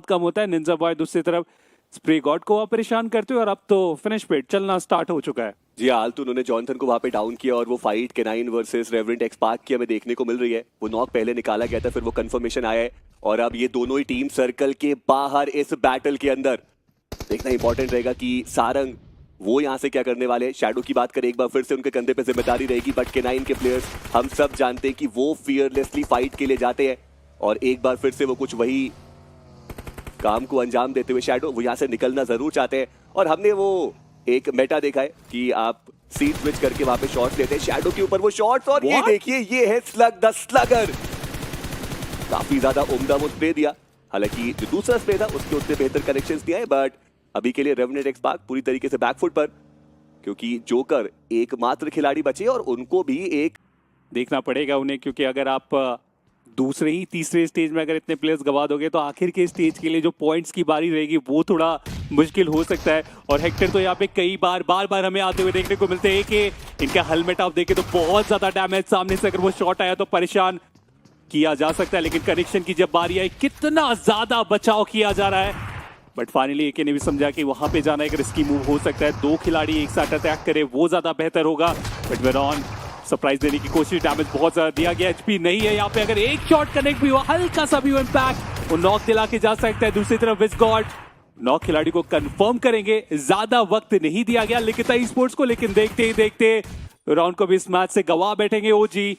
बहुत कम होता है। निंजा बॉय दूसरी तरफ स्प्रे गॉड को परेशान करते हुए, और अब तो फिनिश पे चलना स्टार्ट हो चुका है। जी हाल तो उन्होंने जॉनथन को वहां पे डाउन किया और वो fight canine versus reverent x park की हमें देखने को मिल रही है। वो नॉक पहले निकाला गया था, फिर वो कंफर्मेशन आया है और अब ये दोनों ही टीम सर्कल के बाहर इस बैटल के अंदर। देखना इंपॉर्टेंट रहेगा कि सारंग वो यहाँ से क्या करने वाले हैं। शैडो की बात करें, एक बार फिर से उनके कंधे पे जिम्मेदारी रहेगी, बट केनाइन के प्लेयर्स हम सब जानते हैं कि वो फियरलेसली फाइट के लिए जाते हैं और एक बार फिर से वो कुछ वही काम को अंजाम देते हुए शैडो वो यहाँ से निकलना जरूर चाहते हैं। और हमने वो एक मेटा देखा है कि आप सीट स्विच करके वहां पे शॉट्स लेते हैं, शैडो के ऊपर वो शॉट्स, और ये देखिए ये है स्लग द स्लगर। काफी ज्यादा उम्दा वो स्प्रे दिया, हालांकि जो दूसरा स्प्रे था उसके उतने बेहतर कनेक्शंस दिया है, बट अभी के लिए रेवनेंट एक्स पार्क पूरी तरीके से बैकफुट पर, क्योंकि जोकर एकमात्र खिलाड़ी बचे और उनको भी एक देखना पड़ेगा उन्हें, क्योंकि अगर आप दूसरे ही तीसरे स्टेज में अगर इतने प्लेयर्स गवा दोगे तो आखिर के स्टेज के लिए जो पॉइंट्स की बारी रहेगी वो थोड़ा मुश्किल हो सकता है। और हेक्टर तो यहाँ पे कई बार हमें आते हुए देखने को मिलते हैं कि इनका हेलमेट आप देखें तो बहुत ज्यादा डैमेज, सामने से अगर वो शॉट आया तो परेशान किया जा सकता है, लेकिन कनेक्शन की जब बारी आई कितना ज्यादा बचाव किया जा रहा है। बट फाइनली एके ने भी समझा कि वहां पे जाना एक रिस्की मूव हो सकता है, दो खिलाड़ी एक साथ अटैक करे वो ज्यादा बेहतर होगा। बट वेरॉन सरप्राइज देने की कोशिश, डैमेज बहुत ज्यादा दिया गया, एचपी नहीं है यहाँ पे, अगर एक शॉट कनेक्ट भी हुआ हल्का सा भी इम्पैक्ट वो नॉक दिला के जा सकता है। दूसरी तरफ विस्गॉड नॉक खिलाड़ी को कंफर्म करेंगे, ज्यादा वक्त नहीं दिया गया लिखिता ई स्पोर्ट्स को, लेकिन देखते ही देखते राउंड को भी इस मैच से गवा बैठेंगे ओजी।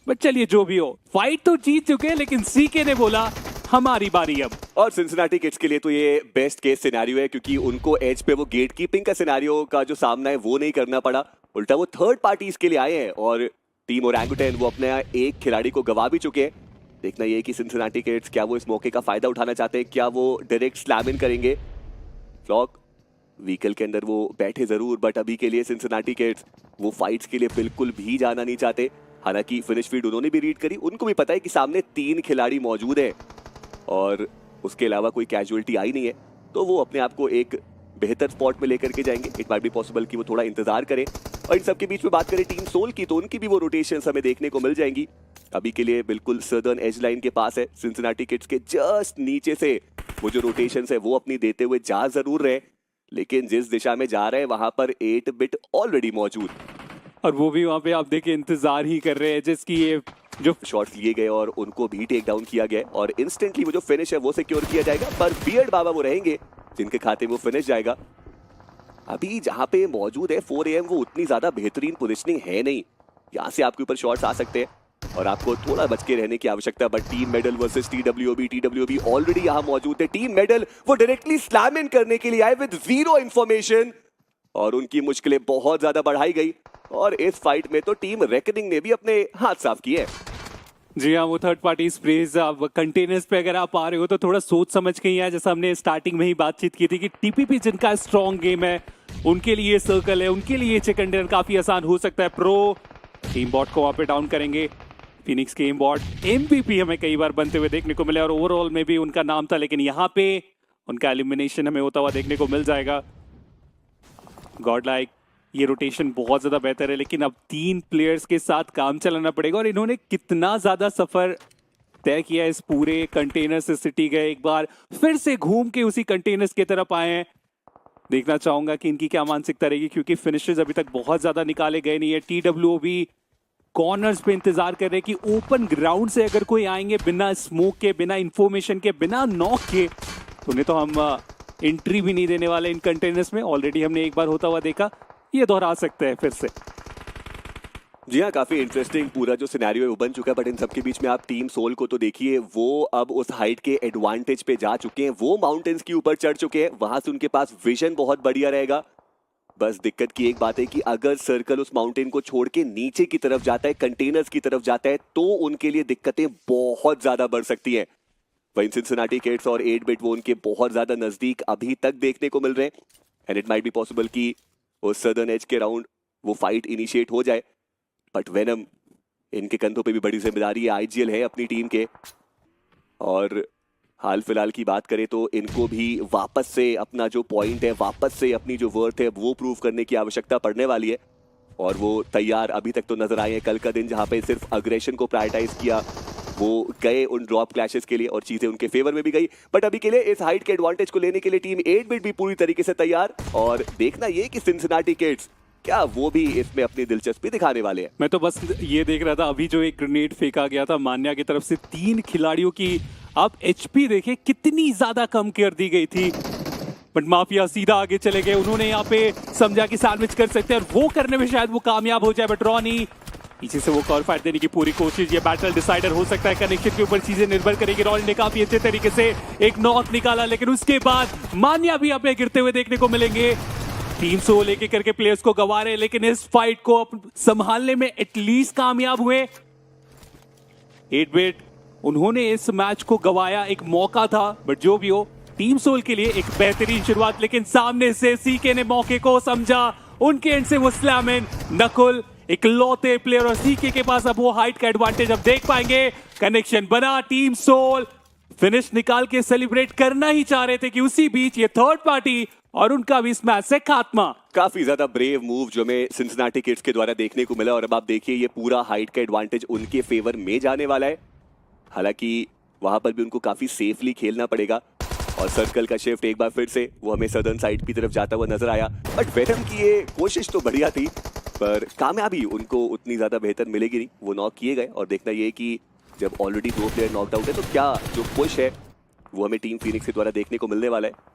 बट चलिए जो भी हो, फाइट तो जीत चुके हैं, लेकिन सीके ने बोला हमारी बारी अब। और सिंसिनाटी किड्स के लिए तो ये बेस्ट केस सिनेरियो है, क्योंकि उनको एज पे वो गेट कीपिंग का सिनेरियो का जो सामना है वो नहीं करना पड़ा, उल्टा वो थर्ड पार्टीज के लिए आए हैं और टीम ओरंगुटैन वो अपने एक खिलाड़ी को गवा भी चुके हैं। देखना ये कि सिंसिनाटी किड्स क्या वो इस मौके का फायदा उठाना चाहते हैं, क्या वो डायरेक्ट स्लैम इन करेंगे। फ्लॉक व्हीकल के अंदर वो बैठे जरूर, बट अभी के लिए सिंसिनाटी किड्स वो फाइट्स के लिए बिल्कुल भी जाना नहीं चाहते। हालांकि फिनिश फीड उन्होंने भी रीड करी, उनको भी पता है कि सामने 3 खिलाड़ी मौजूद है और उसके अलावा कोई कैजुअलिटी आई नहीं है, तो वो अपने आप को एक बेहतर स्पॉट में लेकर के जाएंगे। इट माइट बी पॉसिबल कि वो थोड़ा इंतजार करें। और इन सबके बीच में बात करें टीम सोल की, तो उनकी भी वो रोटेशंस हमें देखने को मिल जाएंगी। अभी के लिए बिल्कुल सदर्न एज लाइन के पास है, सिंसिनाटी किड्स के जस्ट नीचे से वो जो रोटेशंस है वो अपनी देते हुए जा जरूर रहे, लेकिन जिस दिशा में जा रहे हैं वहां पर 8 बिट ऑलरेडी मौजूद, और वो भी वहां पे आप देखिए इंतजार ही कर रहे हैं, जिसकी ये जो शॉट्स लिए गए और उनको भी टेक डाउन किया गया और इंस्टेंटली वो जो फिनिश है वो सिक्योर किया जाएगा। पर बियर्ड बाबा वो रहेंगे जिनके खाते में वो फिनिश जाएगा। अभी जहां पे मौजूद है 4 AM वो उतनी ज्यादा बेहतरीन पोजीशनिंग है नहीं, यहाँ से आपके ऊपर शॉट्स आ सकते हैं और आपको थोड़ा बच के रहने की आवश्यकता। But team medal versus TWB already यहाँ मौजूद है। टीम मेडल वो डायरेक्टली स्लैम इन करने के लिए आए विद 0 इंफॉर्मेशन और उनकी मुश्किलें बहुत ज्यादा बढ़ाई गई और इस फाइट में तो टीम रेकनिंग ने भी अपने हाथ साफ किए। जी हाँ, वो थर्ड पार्टी स्प्रेज कंटेनर्स पे अगर आप आ रहे हो तो थोड़ा सोच समझ के ही आए, जैसा हमने स्टार्टिंग में ही बातचीत की थी कि टीपीपी जिनका स्ट्रॉन्ग गेम है उनके लिए सर्कल है, उनके लिए ये कंटेनर काफी आसान हो सकता है। प्रो टीम बॉट को वहां पे डाउन करेंगे, फिनिक्स के एम बॉट एमवीपी हमें कई बार बनते हुए देखने को मिले और ओवरऑल में भी उनका नाम था, लेकिन यहाँ पे उनका एलिमिनेशन हमें होता हुआ देखने को मिल जाएगा। गॉड लाइक ये रोटेशन बहुत ज्यादा बेहतर है, लेकिन अब 3 प्लेयर्स के साथ काम चलाना पड़ेगा और इन्होंने कितना ज्यादा सफर तय किया इस पूरे कंटेनर से सिटी गए, एक बार फिर से घूम के उसी कंटेनर्स की तरफ आए हैं। देखना चाहूंगा कि इनकी क्या मानसिकता रहेगी, क्योंकि फिनिशेस अभी तक बहुत ज्यादा निकाले गए नहीं है। टीडब्ल्यूबी कॉर्नर्स पे इंतजार कर रहे हैं कि ओपन ग्राउंड से अगर कोई आएंगे बिना स्मोक के, बिना इंफॉर्मेशन के, बिना नॉक के, तो उन्हें तो हम एंट्री भी नहीं देने वाले इन कंटेनर्स में। ऑलरेडी हमने एक बार होता हुआ देखा, ये दोहरा सकते हैं फिर से। जी हाँ, काफी इंटरेस्टिंग पूरा जो सिनेरियो है वो बन चुका है, बट इन सबके बीच में आप टीम सोल को तो देखिए, वो अब उस हाइट के एडवांटेज पे जा चुके हैं, वो माउंटेन्स के ऊपर चढ़ चुके हैं, वहां से उनके पास विजन बहुत बढ़िया रहेगा। बस दिक्कत की एक बात है कि अगर सर्कल उस माउंटेन को छोड़ के नीचे की तरफ जाता है, कंटेनर्स की तरफ जाता है, तो उनके लिए दिक्कतें बहुत ज्यादा बढ़ सकती हैं। वहीं सिंसिनाटी किड्स और 8 बिट वो उनके बहुत ज्यादा नजदीक अभी तक देखने को मिल रहे हैं and it might be possible कि उस सदर्न एज के राउंड वो फाइट इनिशिएट हो जाए। बट वेनम इनके कंधों पे भी बड़ी जिम्मेदारी है, आईजीएल है अपनी टीम के, और हाल फिलहाल की बात करें तो इनको भी वापस से अपना जो पॉइंट है, वापस से अपनी जो वर्थ है वो प्रूव करने की आवश्यकता पड़ने वाली है और वो तैयार अभी तक तो नजर आए हैं। कल का दिन जहां पे सिर्फ अग्रेशन को प्रायोरिटाइज किया, वो गए उन ड्रॉप क्लैशेस के लिए और चीजें उनके फेवर में भी गई। बट अभी के लिए इस हाइट के एडवांटेज को लेने के लिए टीम 8-बिट भी पूरी तरीके से तैयार, और देखना ये कि सिंसिनाटी किड्स क्या वो भी इसमें अपनी दिलचस्पी दिखाने वाले हैं। मैं तो बस ये देख रहा था अभी जो एक ग्रेनेड फेंका गया था मान्या की तरफ से 3 खिलाड़ियों की, आप एचपी देखे कितनी ज्यादा कम कर दी गई थी, बट माफिया सीधा आगे चले गए। उन्होंने यहाँ पे समझा कि सैंडविच कर सकते हैं और वो करने में शायद वो कामयाब हो जाए, बट रॉनी पीछे से वो कॉल फाइट देने की पूरी कोशिश। ये बैटल डिसाइडर हो सकता है, कनेक्शन के ऊपर चीजें निर्भर करेगी। रॉनी ने काफी अच्छे तरीके से एक नॉक निकाला, लेकिन उसके बाद मान्या भी अपने गिरते हुए देखने को मिलेंगे। टीम सो लेके करके प्लेयर्स को गंवा रहे, लेकिन इस फाइट को संभालने में एटलीस्ट कामयाब हुए 8-बिट। उन्होंने इस मैच को गंवाया, एक मौका था, बट जो भी हो टीम सोल के लिए एक बेहतरीन शुरुआत। लेकिन सामने से सीके ने मौके को समझा, उनके एंड से वो स्लैम इन। नकुल इकलौते प्लेयर और सीके के पास अब वो हाइट का एडवांटेज अब देख पाएंगे। कनेक्शन बना, टीम सोल फिनिश निकाल के सेलिब्रेट करना ही चाह रहे थे कि उसी बीच ये थर्ड पार्टी और उनका भी इस मैच से खात्मा। काफी ज्यादा ब्रेव मूव जो हमें सिंसिनाटी किड्स के द्वारा देखने को मिला, और अब आप देखिए ये पूरा हाइट का एडवांटेज उनके फेवर में जाने वाला है। हालांकि वहां पर भी उनको काफी सेफली खेलना पड़ेगा, और सर्कल का शिफ्ट एक बार फिर से वो हमें सदर्न साइड की तरफ जाता हुआ नजर आया। बट वेनम की ये कोशिश तो बढ़िया थी, पर कामयाबी उनको उतनी ज्यादा बेहतर मिलेगी नहीं। वो नॉक किए गए, और देखना ये कि जब ऑलरेडी 2 प्लेयर नॉकड आउट है तो क्या जो पुश है वो हमें टीम फीनिक्स के द्वारा देखने को मिलने वाला है।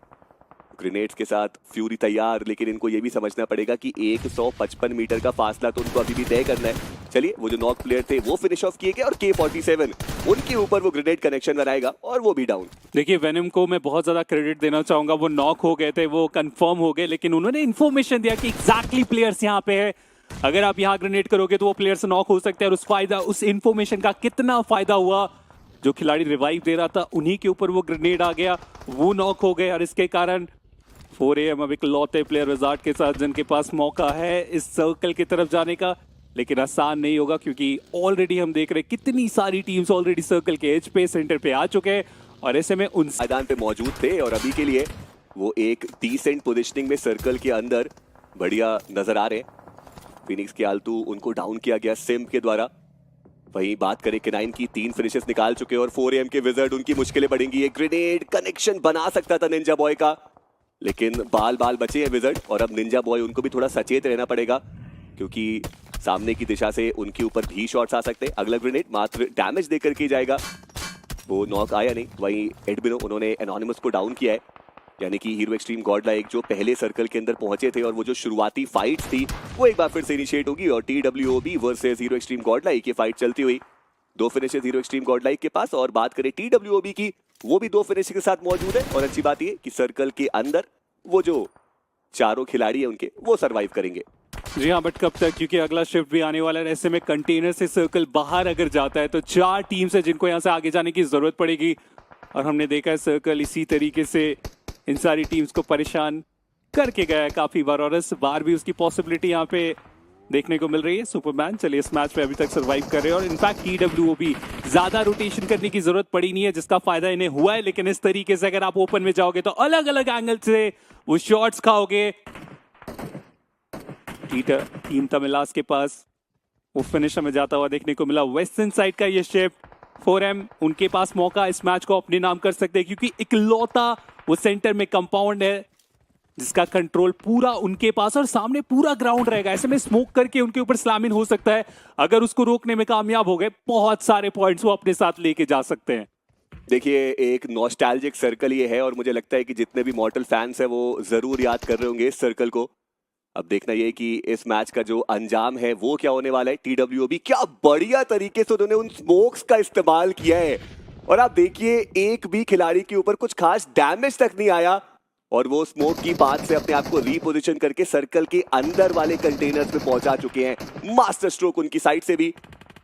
ग्रेनेड्स के साथ फ्यूरी तैयार, लेकिन इनको ये भी समझना पड़ेगा कि 155 मीटर का फासला तो उनको अभी भी तय करना है। चलिए, वो जो नॉक प्लेयर थे वो फिनिश ऑफ किए गए, और K47 उनके ऊपर वो ग्रेनेड कनेक्शन बनाएगा और वो भी डाउन। देखिए वेनम को मैं बहुत ज्यादा क्रेडिट देना चाहूंगा। वो नॉक हो गए थे, वो कंफर्म हो गए, लेकिन उन्होंने इन्फॉर्मेशन दिया कि एग्जैक्टली प्लेयर्स यहाँ पे है, अगर आप यहाँ ग्रेनेड करोगे तो वो प्लेयर्स नॉक हो सकते हैं। और उस इन्फॉर्मेशन का कितना फायदा हुआ, जो खिलाड़ी रिवाइव दे रहा था उन्हीं के ऊपर वो ग्रेनेड आ गया, वो नॉक हो गए, और इसके कारण 4 AM अब एक लौते प्लेयर विजार्ड के साथ जिनके पास मौका है इस सर्कल की तरफ जाने का, लेकिन आसान नहीं होगा क्योंकि ऑलरेडी हम देख रहे हैं कितनी सारी टीम्स ऑलरेडी सर्कल के एज पे, सेंटर पे आ चुके हैं, और ऐसे में उन मैदान पे मौजूद थे, और अभी के लिए वो एक डिसेंट पोजीशनिंग में सर्कल के अंदर बढ़िया नजर आ रहे हैं। फिनिक्स के आलतू उनको डाउन किया गया सिम के द्वारा। वहीं बात करें K9 की, 3 फिनिशेस निकाल चुके और 4 AM के विजर्ड उनकी मुश्किलें बढ़ेंगी। एक ग्रेनेड कनेक्शन बना सकता था निंजा बॉय का, लेकिन बाल बचे हैं विजर्ड, और अब निंजा बॉय उनको भी थोड़ा सचेत रहना पड़ेगा क्योंकि सामने की दिशा से उनके ऊपर भी शॉट्स आ सकते हैं। अगला ग्रेनेड मात्र डैमेज देकर के जाएगा, वो नॉक आया नहीं। वहीं एडमिनो उन्होंने एनोनिमस को डाउन किया है, यानी कि हीरो एक्सट्रीम गॉडलाइक जो पहले सर्कल के अंदर पहुंचे थे, और वो जो शुरुआती फाइट थी वो एक बार फिर से इनिशिएट होगी, और TWOB versus hero extreme Godlike की फाइट चलती हुई। 2 फिनिशेस हीरो एक्सट्रीम गॉडलाइक के पास, और बात करें TWOB की, वो भी 2 फिनिश के साथ मौजूद है। और अच्छी बात ये कि सर्कल के अंदर वो जो 4 खिलाड़ी है उनके वो सरवाइव करेंगे। जी हाँ, बट कब तक, क्योंकि अगला शिफ्ट भी आने वाला है। ऐसे में कंटेनर से सर्कल बाहर अगर जाता है तो 4 टीम्स है जिनको यहाँ से आगे जाने की जरूरत पड़ेगी, और हमने देखा है सर्कल इसी तरीके से इन सारी टीम्स को परेशान करके गया है काफी बार, और इस बार भी उसकी पॉसिबिलिटी यहाँ पे देखने को मिल रही है। सुपरमैन चलिए इस मैच पे अभी तक सरवाइव कर रहे हैं, और इनफैक्ट TWOB ज्यादा रोटेशन करने की जरूरत पड़ी नहीं है, जिसका फायदा इन्हें हुआ है। लेकिन इस तरीके से अगर आप ओपन में जाओगे तो अलग अलग एंगल से वो शॉट्स खाओगे। टीम तमिलास के पास वो फिनिशर में जाता हुआ देखने को मिला। वेस्टर्न साइड का ये शिफ्ट 4 AM उनके पास मौका इस मैच को अपने नाम कर सकते हैं, क्योंकि इकलौता वो सेंटर में कंपाउंड है जिसका कंट्रोल पूरा उनके पास, और सामने पूरा ग्राउंड रहेगा। ऐसे में स्मोक करके उनके ऊपर स्लैमिन हो सकता है। अगर उसको रोकने में कामयाब हो गए, बहुत सारे पॉइंट्स वो अपने साथ लेके जा सकते हैं। देखिए, एक नॉस्टैल्जिक सर्कल ये है, और मुझे लगता है कि जितने भी मॉर्टल फैंस हैं वो जरूर याद कर रहे होंगे इस सर्कल को। अब देखना ये कि इस मैच का जो अंजाम है वो क्या होने वाला है। TWOB क्या बढ़िया तरीके से उन्होंने उन स्मोक्स का इस्तेमाल किया है, और आप देखिए एक भी खिलाड़ी के ऊपर कुछ खास डैमेज तक नहीं आया, और वो स्मोक की बात से अपने आप को रीपोजिशन करके सर्कल के अंदर वाले कंटेनर्स में पहुंचा चुके हैं। मास्टर स्ट्रोक उनकी साइड से भी।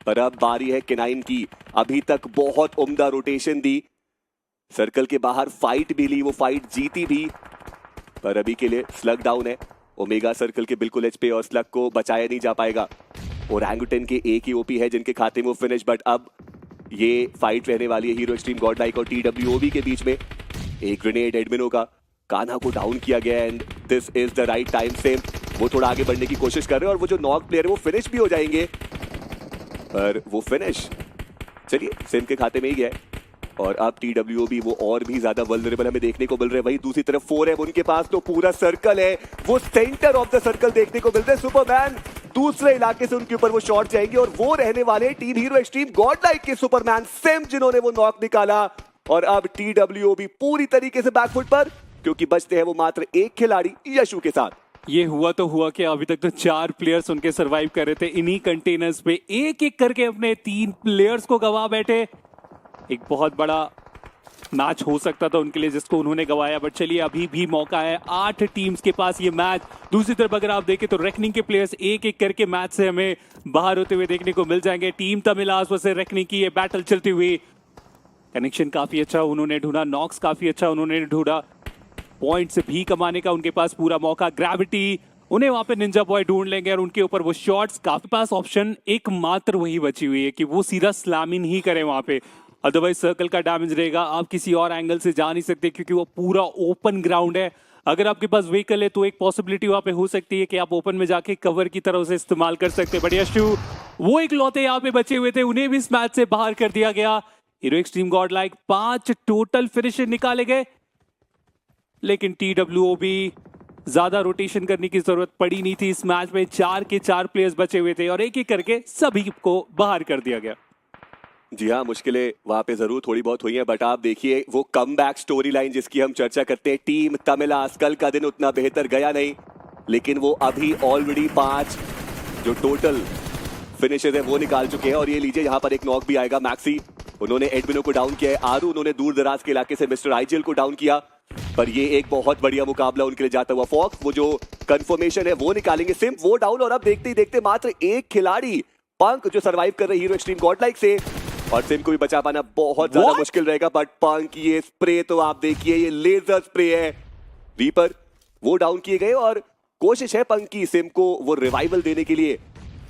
पर अब बारी है K9 की। अभी तक बहुत उम्दा रोटेशन दी, सर्कल के बाहर फाइट भी ली, वो फाइट जीती भी, पर अभी के लिए स्लग डाउन है। ओमेगा सर्कल के बिल्कुल एज पे, और स्लग को बचाया नहीं जा पाएगा। और एंगुटन के एक ही ओपी है जिनके खाते में वो फिनिश, बट अब ये फाइट रहने वाली है हीरो एक्सट्रीम गॉडलाइक और TWOB के बीच में। एक ग्रेनेड एडमिनो का, कान्हा को डाउन किया गया, and this is the right time same. वो थोड़ा आगे बढ़ने की कोशिश कर रहे हैं, और वो जो नॉक प्लेयर है वो फिनिश भी हो जाएंगे, पर वो फिनिश चलिए सिम के खाते में ही गया है और अब TWOB वो और भी ज्यादा वल्नरेबल हमें देखने को मिल रहे हैं। वहीं दूसरी तरफ 4M उनके पास तो पूरा सर्कल है, वो सेंटर ऑफ द सर्कल देखने को मिलते हैं। सुपरमैन दूसरे इलाके से उनके ऊपर वो शॉट जाएंगे और वो रहने वाले टीम हीरो एक्सट्रीम गॉडलाइक के सुपरमैन सिम, जिन्होंने वो नॉक निकाला। और अब TWOB पूरी तरीके से बैकफुट पर, क्योंकि बचते हैं वो मात्र एक खिलाड़ी यशु के साथ। ये हुआ तो हुआ कि अभी तक तो 4 प्लेयर्स उनके सरवाइव कर रहे थे इन्हीं कंटेनर्स पे, एक एक करके अपने 3 प्लेयर्स को गवा बैठे। एक बहुत बड़ा मैच हो सकता था उनके लिए जिसको उन्होंने गवाया, बट चलिए अभी भी मौका है। 8 टीम्स के पास ये मैच। दूसरी तरफ अगर आप देखें तो रेकनिंग के प्लेयर्स एक एक करके मैच से हमें बाहर होते हुए देखने को मिल जाएंगे। टीम तमिलास वर्सेस रेकनिंग की ये बैटल चलती हुई। कनेक्शन काफी अच्छा उन्होंने ढूंढा, नॉक्स काफी अच्छा उन्होंने ढूंढा, पॉइंट्स भी कमाने का उनके पास पूरा मौका। ग्रेविटी उन्हें वहां पे निंजा बॉय ढूंढ लेंगे और उनके ऊपर वो शॉट्स। काफी पास ऑप्शन एक मात्र वही बची हुई है कि वो सीधा स्लैम इन ही करें वहां पे, अदरवाइज सर्कल का डैमेज रहेगा। आप किसी और एंगल से जा नहीं सकते क्योंकि वो पूरा ओपन ग्राउंड है। अगर आपके पास व्हीकल है तो एक पॉसिबिलिटी वहां पे हो सकती है कि आप ओपन में जाके कवर की तरह उसे इस्तेमाल कर सकते हैं। बट यशु वो एक लौते यहाँ पे बचे हुए थे, उन्हें भी इस मैच से बाहर कर दिया गया। Hero extreme Godlike 5 total finisher निकाले गए, लेकिन TWOB ज्यादा रोटेशन करने की जरूरत पड़ी नहीं थी। इस मैच में 4 के 4 प्लेयर्स बचे हुए थे और एक एक करके सभी को बाहर कर दिया गया। जी हाँ, मुश्किलें वहां पे जरूर थोड़ी बहुत हुई हैं, बट आप देखिए वो कमबैक स्टोरी लाइन जिसकी हम चर्चा करते हैं। टीम तमिलास कल का दिन उतना बेहतर गया नहीं, लेकिन वो अभी ऑलरेडी 5 जो टोटल फिनिशेस है वो निकाल चुके हैं। और ये लीजिए यहाँ पर एक नॉक भी आएगा। मैक्सी उन्होंने एडमिनो को डाउन किया है, आरू उन्होंने दूर दराज के इलाके से मिस्टर आईजीएल को डाउन किया। पर ये एक बहुत बढ़िया मुकाबला उनके लिए जाता हुआ। फॉक्स वो जो कंफर्मेशन है वो निकालेंगे, सिम वो डाउन। और अब देखते ही देखते मात्र एक खिलाड़ी पंक जो सर्वाइव कर रहे हीरो एक्सट्रीम गॉडलाइक से, और सिम को भी बचा पाना बहुत ज्यादा मुश्किल रहेगा। बट पंक ये स्प्रे तो आप देखिए, ये लेजर स्प्रे है। रीपर वो डाउन किए गए और कोशिश है पंक की सिम को वो रिवाइवल देने के लिए।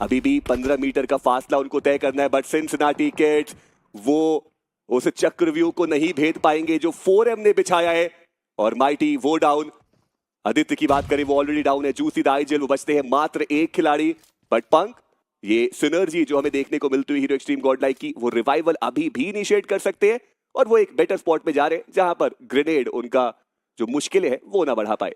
अभी भी 15 मीटर का फासला उनको तय करना है, बट सिंसिनाटी किड्स वो उस चक्रव्यूह को नहीं भेद पाएंगे जो 4M ने बिछाया है। और माइटी वो डाउन। आदित्य की बात करें वो ऑलरेडी डाउन है। जूसी दाइजेल वो बचते हैं मात्र एक खिलाड़ी। बट पंक ये सिनर्जी जो हमें देखने को मिलती हुई हीरो एक्सट्रीम गॉडलाइक की, वो रिवाइवल अभी भी इनिशिएट कर सकते हैं और वो एक बेटर स्पॉट में जा रहे हैं जहां पर ग्रेनेड उनका जो मुश्किलें है वो ना बढ़ा पाए।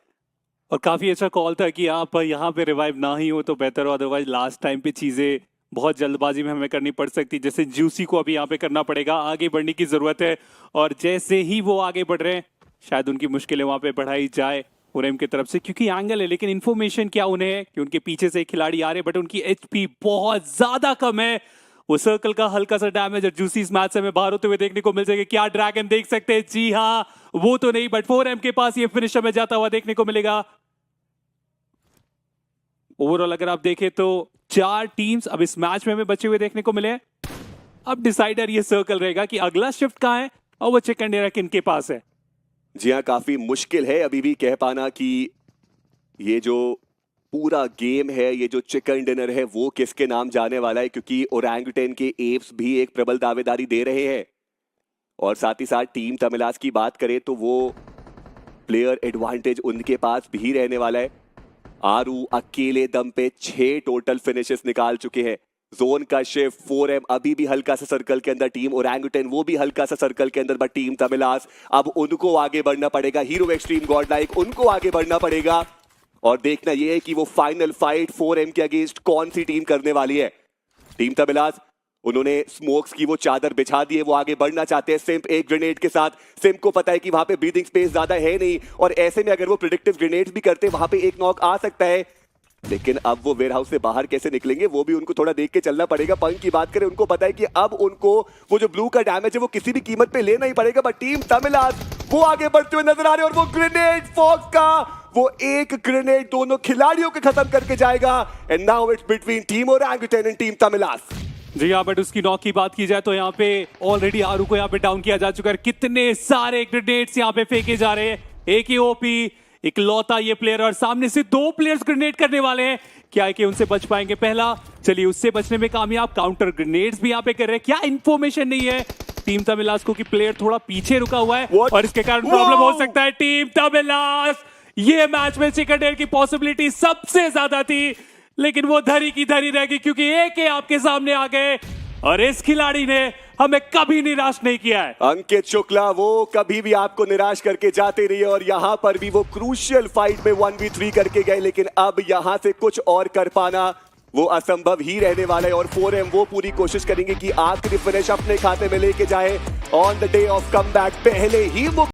और काफी अच्छा कॉल था कि आप यहाँ पे रिवाइव ना ही हो तो बेहतर हो, अदरवाइज लास्ट टाइम पे चीजें बहुत जल्दबाजी में हमें करनी पड़ सकती। जैसे जूसी को अभी यहाँ पे करना पड़ेगा, आगे बढ़ने की जरूरत है। और जैसे ही वो आगे बढ़ रहे हैं शायद उनकी मुश्किलें वहां पे बढ़ाई जाए ओरेम की तरफ से, क्योंकि एंगल है। लेकिन इन्फॉर्मेशन क्या उन्हें है कि उनके पीछे से एक खिलाड़ी आ रहे, बट उनकी HP बहुत ज्यादा कम है। वो सर्कल का हल्का सा डैमेज और जूसी इस मैच से हमें बाहर होते हुए देखने को मिल जाएगा। क्या ड्रैगन देख सकते हैं? जी हाँ, वो तो नहीं, बट 4M के पास ये फिनिशर में जाता हुआ देखने को मिलेगा। ओवरऑल अगर आप देखें तो 4 टीम्स अब इस मैच में हमें बचे हुए देखने को मिले। अब डिसाइडर ये सर्कल रहेगा कि अगला शिफ्ट कहां है और वो चिकन डिनर किनके पास है। जी हाँ, काफी मुश्किल है अभी भी कह पाना कि ये जो पूरा गेम है, ये जो चिकन डिनर है वो किसके नाम जाने वाला है, क्योंकि ओरंगुटेन के एप्स भी एक प्रबल दावेदारी दे रहे हैं। और साथ ही साथ टीम तमिलास की बात करें तो वो प्लेयर एडवांटेज उनके पास भी रहने वाला है। आरू अकेले दम पे 6 टोटल फिनिशेस निकाल चुके हैं। जोन का शिफ्ट 4M अभी भी हल्का सा सर्कल के अंदर, टीम ओरंगुटेन वो भी हल्का सा सर्कल के अंदर, बट टीम तमिलास अब उनको आगे बढ़ना पड़ेगा। हीरो एक्सट्रीम गॉडलाइक उनको आगे बढ़ना पड़ेगा और देखना यह है कि वो फाइनल फाइट 4M के अगेंस्ट कौन सी टीम करने वाली है। टीम तमिलास उन्होंने स्मोक्स की वो चादर बिछा दी है, वो आगे बढ़ना चाहते हैं। सिम्प एक ग्रेनेड के साथ, सिम्प को पता है कि वहां पे ब्रीदिंग स्पेस ज्यादा है नहीं और ऐसे में अगर वो प्रेडिक्टिव ग्रेनेड्स भी करते वहां पे एक नॉक आ सकता है। लेकिन अब वो वेयरहाउस से बाहर कैसे निकलेंगे वो भी उनको थोड़ा देख के चलना पड़ेगा। पंक की बात करें, उनको पता है कि अब उनको वो जो ब्लू का डैमेज है वो किसी भी कीमत पे लेना ही पड़ेगा। बट टीम तमिलास वो आगे बढ़ते हुए नजर आ रहे हैं और वो ग्रेनेड फॉक्स का वो एक ग्रेनेड दोनों खिलाड़ियों के खत्म करके जाएगा। And now it's between team orangutan and team Tamilas. जी हाँ, बट उसकी नॉक की बात की जाए तो यहाँ पे ऑलरेडी आरू को यहाँ पे डाउन किया जा चुका है। कितने सारे ग्रेनेड्स यहाँ पे फेंके जा रहे हैं। एक ही ओपी इकलौता ये प्लेयर और सामने से 2 प्लेयर्स ग्रेनेड करने वाले हैं। क्या है कि उनसे बच पाएंगे? पहला चलिए उससे बचने में कामयाब, काउंटर ग्रेनेड्स भी यहाँ पे कर रहे हैं। क्या इन्फॉर्मेशन नहीं है टीम तमिलास को कि प्लेयर थोड़ा पीछे रुका हुआ है और इसके कारण प्रॉब्लम हो सकता है। टीम तमिलास ये मैच में चिकन डिनर की पॉसिबिलिटी सबसे ज्यादा थी, लेकिन वो धरी की धरी रह गई क्योंकि एक आपके सामने आ गए और इस खिलाड़ी ने हमें कभी निराश नहीं किया है। अंकित शुक्ला वो कभी भी आपको निराश करके जाते नहीं है और यहाँ पर भी वो क्रूशियल फाइट में 1v3 करके गए, लेकिन अब यहाँ से कुछ और कर पाना वो असंभव ही रहने वाला है। और 4M वो पूरी कोशिश करेंगे कि आखिरी फिनिश अपने खाते में लेके जाए on the day of comeback. पहले ही वो